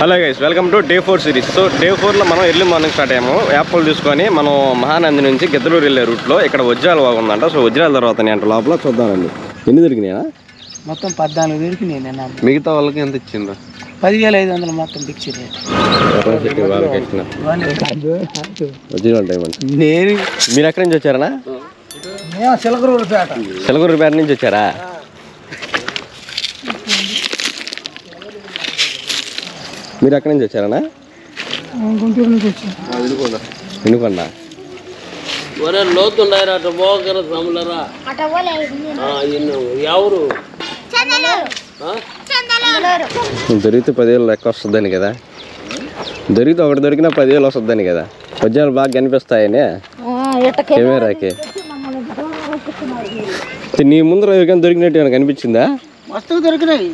Hello guys, welcome to day 4 series. So day 4లో మనం early morning start అయ్యాము. యాప్లు తీసుకొని మనం మహానంది నుంచి గిద్దలూరు వెళ్ళే రూట్లో ఇక్కడ వజ్రాలు బాగుందంట. సో వజ్రాల తర్వాత అంటే లోపల చూద్దామండి. ఎన్ని దొరికినాయా? మొత్తం 14 దొరికినాయి. నేను మిగతా వాళ్ళకి ఎంత ఇచ్చిండ్రు? 10,500 మొత్తం ఫిక్స్ రేట్. నేను మీరు ఎక్కడి నుంచి వచ్చారనా? చిలకూరుపేట నుంచి వచ్చారా? మీరు ఎక్కడి నుంచి వచ్చారనా? గుంటూరు నుంచి వచ్చాను. వినుకొండ. దొరికితే 10,000 లెక్క వస్తుందని కదా. దొరికితే ఒకటి దొరికినా 10,000 వస్తుందని కదా. వజ్రాలు బాగా కనిపిస్తాయని కెమెరాకి. నీ ముందర ఎవరికైనా దొరికినట్టు ఏమైనా కనిపించిందా? వస్తువు దొరికినాయి.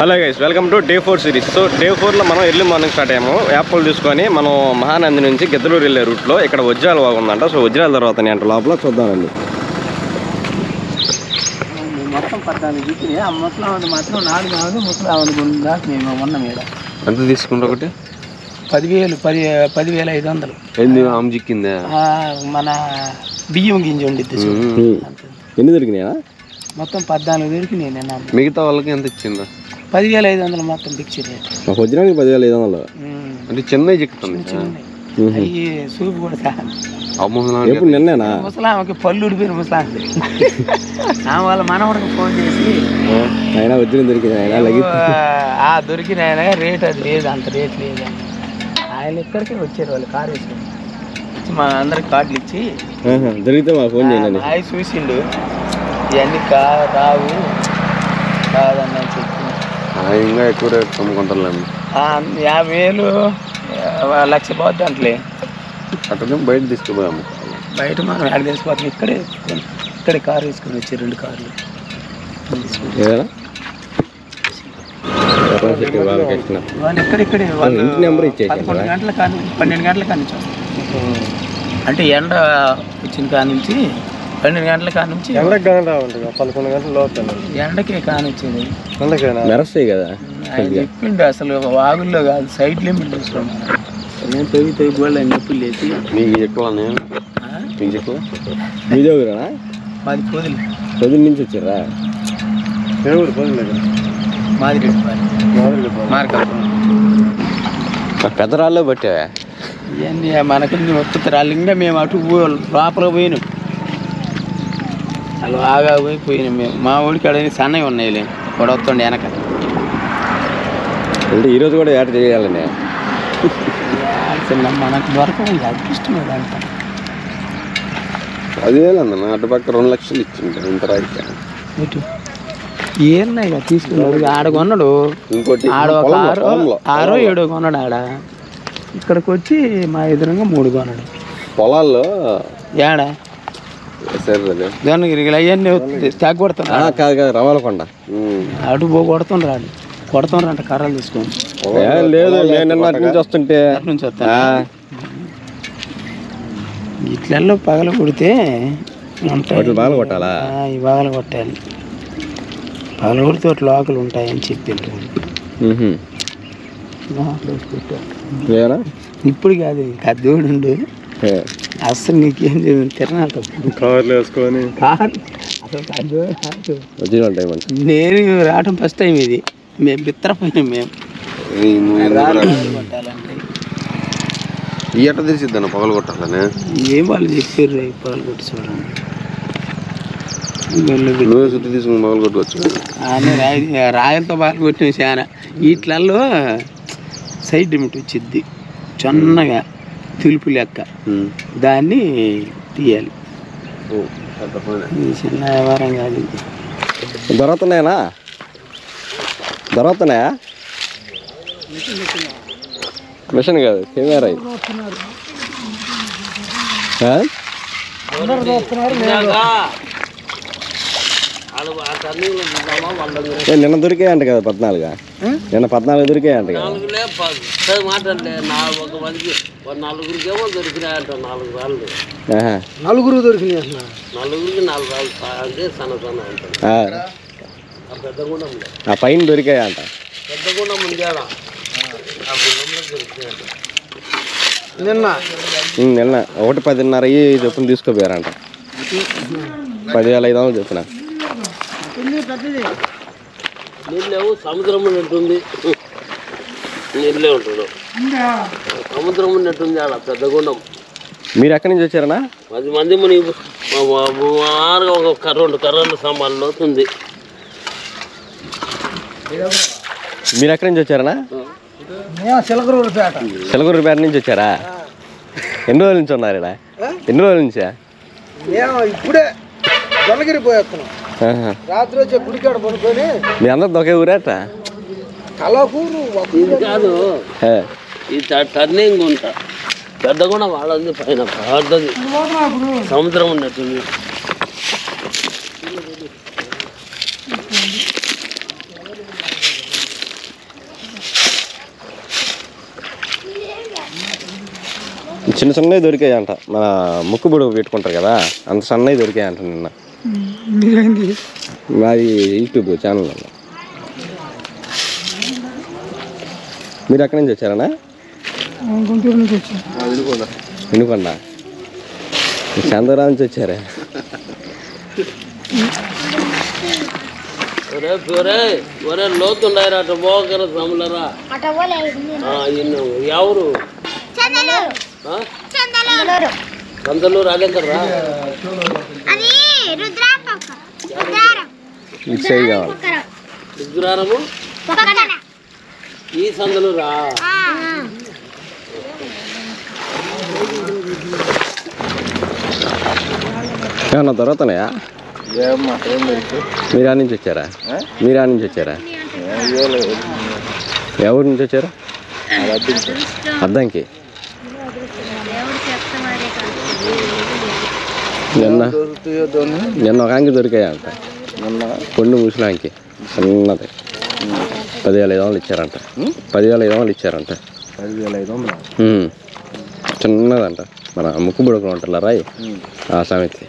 Hello guys, welcome to day 4 series. So day 4లో మనం ఎర్లీ మార్నింగ్ స్టార్ట్ అయ్యాము. యాప్లు తీసుకొని మనం మహానంది నుంచి గిద్దలూరు వెళ్ళే రూట్లో ఇక్కడ వజ్రాలు బాగుందంట. సో వజ్రాల తర్వాత అంటే లోపల చూద్దామండి. మొత్తం 14 దొరికినాయి. ఆ ముసలావది మాత్రం 4 కాదు. ముసలావది దాకా మేము ఉన్నాం. ఇక్కడ ఎంత తీసుకుంటా? ఒకటి 10,500. ఏంది ఆమె చిక్కిందా? మన బియ్యం గింజ ఉండిద్ది. ఎన్ని దొరికినాయా? మొత్తం 14 దొరికినాయి. నేను మిగతా వాళ్ళకి ఎంత ఇచ్చిందా? 10,500 మొత్తం ఫిక్స్ రేట్. వజ్రానికి 10,500 అంటే చిన్నవి చిక్కుతుంది. అవి సూపు కూడా ఎప్పుడు నిన్నేనా? ముసలామకి పళ్ళు ఉడిపోయిన ముసలాంది. వాళ్ళ మనవడికి ఫోన్ చేసి అయినా వజ్రం దొరికింది. దొరికిన ఆయన రేట్ అది లేదు, అంత రేట్ లేదు. ఆయన ఇక్కడికే వచ్చారు. వాళ్ళు కారు వేసుకుని మా అందరికి కార్డులు ఇచ్చి దొరికితే మా ఫోన్ చేయండి. ఆయన చూసిండు ఇవన్నీ రావు కాదన్న చెప్పి ఇంకా ఎక్కువ రేట్ అమ్ముకుంటారులేండి. 50,000 1,00,000 పోద్ది అంటలే. అట్లా బయట తీసుకుపోయాము. బయట మనం ఎక్కడ తెలిసిపోతాం. ఇక్కడే కారు వేసుకుని వచ్చి 2 కార్లు వాళ్ళు ఇక్కడిక్కడే 11 గంటల కానీ 12 గంటల కానీ అంటే ఎండ వచ్చిన కాడి నుంచి 12 గంటల కాడి నుంచి 11 గంటల లోపు ఎండకే కానిచ్చేది. మెరస్తాయి కదా. ఆయన చెప్పిండు అసలు వాగుల్లో కాదు, సైడ్ లిమిట్ చూసుకోండి. నేను తెగి కూడా ఆయన చెప్పులు లేచి మీకు ఎక్కువ మీకు ఎక్కువ మీదే ఊరేనా? మాది పొదిలి నుంచి వచ్చారా? మాది పెద్దరాల్లో పట్టావా? ఇవన్నీ మనకు ఒత్తుతారు. ఇంకా మేము అటు లోపల పోయినాం. అలా ఆగా పోయినాం మేము. మా ఊరికి అడని సన్నవి ఉన్నాయిలే. కూడా వస్తుండే వెనక. అంటే ఈరోజు కూడా ఏట చేయాలని మనకు దొరకదు. అదృష్టం అంట. 10,000 అన్న అటుపక్క 2 లక్షలు ఇచ్చింది. ఇంత రాయితే ఏన్నాయి తీసుకున్నాడు. ఆడ కొన్నాడు. ఇంకోటి ఆడ ఒక 6 7 కొన్నాడు. ఆడ ఇక్కడికి వచ్చి మా ఎదురుగా 3 కొన్నాడు. పొలాల్లో ఏడా జొన్నగిరికి అవన్నీ స్టాక్ కొడుతున్నా కాదు రవాలకొండ అటు కొడుతుండ్రు. ఆడు కొడుతుండ్రంట కర్రలు తీసుకొని. లేదు నుంచి వస్తుంటే నుంచి వస్తా ఇట్లలో పగల కొడితే బాగా కొట్టాలా? బాగా కొట్టాలి. పగల కొడితే ఒకటి లోకలు ఉంటాయని చెప్పిండ్రు. ఇప్పుడు కాదు, ఇంకా దేవుడు అసలు నీకేం తిరణాలు కవర్లు వేసుకొని నేను రావడం ఫస్ట్ టైం. ఇది మేము బిత్తరపోయినాం. మేము ఈ ఎట్ట తెలిసిద్దాను పగలు కొట్టాలని ఏం వాళ్ళు చెప్పారు. పగలు కొట్టి చూడండి. శుద్ధి తీసుకుని పగలు కొట్టుకోవచ్చు. రాయలతో పగలు కొట్టిన చాలా. వీటిలలో సైడ్ లిమిట్ వచ్చిద్ది చిన్నగా తెలుపు లెక్క. దాన్ని తీయాలి. చిన్న వ్యవహారం కాదు. దొరుకుతున్నాయా? మిషన్ కాదు, కెమెరా. నిన్న దొరికాయంట కదా 14. నిన్న 14 దొరికాయంట కదా. నలుగురు దొరికినాయి. ఆ పైన దొరికాయి అంట. నిన్న నిన్న 1:10:30 చొప్పున తీసుకోపోయారంట. 10,500 చొప్పున. నీళ్ళేమో సముద్రం ఉన్నట్టుంది, నీళ్ళే ఉంటాడు. సముద్రం ఉన్నట్టుంది ఆడ పెద్ద గుండం. మీరు ఎక్కడి నుంచి వచ్చారనా? 10 మంది మునిగి మారుగా ఒక 2 కర్రలు సామాన్లు అవుతుంది. మీరు ఎక్కడి నుంచి వచ్చారనా? చిలకూరుపేట నుంచి వచ్చారా? ఎన్ని రోజుల నుంచి ఉన్నారు ఇక్కడ? ఎన్ని రోజుల నుంచా? ఇప్పుడే జలగిరి పోయేస్తున్నాం. రాత్రి వచ్చే గుడికాడ పడుకొని. మీ అందరు ఒకే ఊరేట? కలకూరు ఇది కాదు, ఈ టర్నింగ్ ఉంటా పెద్ద కూడా వాళ్ళది పైన పెద్దది సముద్రం ఉన్నట్టుంది. చిన్న సన్నవి దొరికాయి అంట. మన ముక్కు బుడుగు పెట్టుకుంటారు కదా, అంత సన్నవి దొరికాయి అంట నిన్న. మాది యూట్యూబ్ ఛానల్. మీరు ఎక్కడి నుంచి వచ్చారనా? గుంటూరు నుంచి వచ్చాను. వినుకొండ. చంద్రా నుంచి వచ్చారా? ఒరే లోతుండారు అటు పోకర సములరా. ఎవరు సందలూరు అదేకర్రా? ఇటు సైడ్ కావాలి. రుద్రారము ఈ సందలూరా? ఏమన్నా దొరుకుతున్నాయా? మీరు ఆ నుంచి వచ్చారా? మీరు ఆ నుంచి వచ్చారా? ఎవరి నుంచి వచ్చారు? అద్దంకి. నిన్న ఒక అంకి దొరికాయి అంట. కొండు ముసలాంకి చిన్నది 10,500 ఇచ్చారంట. 10,500 ఇచ్చారంట. 10,500 చిన్నదంట. మన ముక్కు బుడకలు ఉంటారా రాయి, ఆ సామెతి.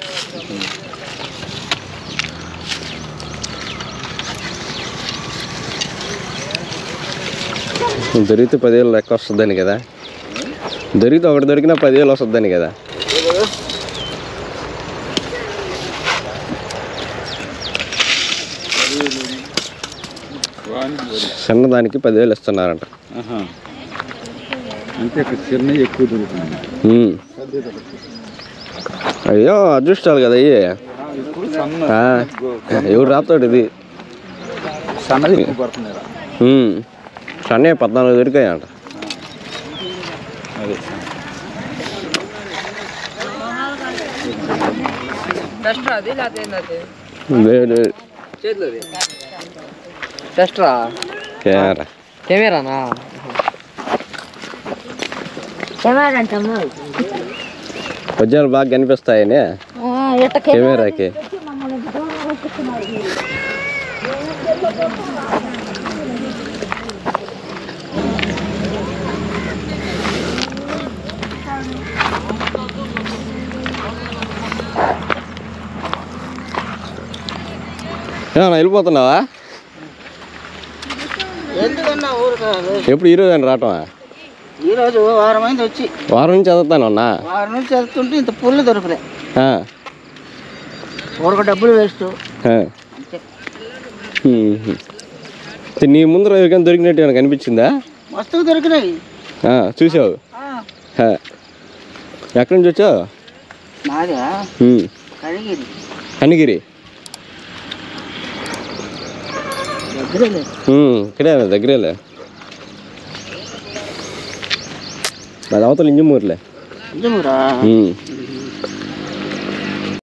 దొరికితే 10,000 లెక్క వస్తుందని కదా. దొరికితే ఒకటి దొరికినా 10,000 వస్తుందని కదా. చిన్నదానికి 10,000 ఇస్తున్నారంట. అయ్యో అదృష్టాలు కదా అయ్యి. ఎవరు రాస్తాడు ఇది? సన్నవి 14 దొరికాయి అంట. కెమెరానా? వజ్రాలు బాగా కనిపిస్తాయని కెమెరాకి. వెళ్ళిపోతున్నావా? ఎప్పుడు ఈరోజు అని రావటమా? ఈరోజు వారం అయింది వచ్చి. వారం నుంచి చదువుతాను అన్నా. వారం నుంచి చదువుతుంటే ఇంత పుల్లు దొరకలే. ఊరికి డబ్బులు వేస్ట్. నీ ముందర ఎవరికైనా దొరికినట్టు ఏమైనా కనిపించిందా? వస్తువు దొరికినాయి. చూసావు? ఎక్కడి నుంచి వచ్చావు? నాదా కనిగిరి. కనిగిరి ఇక్కడే దగ్గరేలే. అది అవతల ఇంజమూరులే. ఇంజమూరా?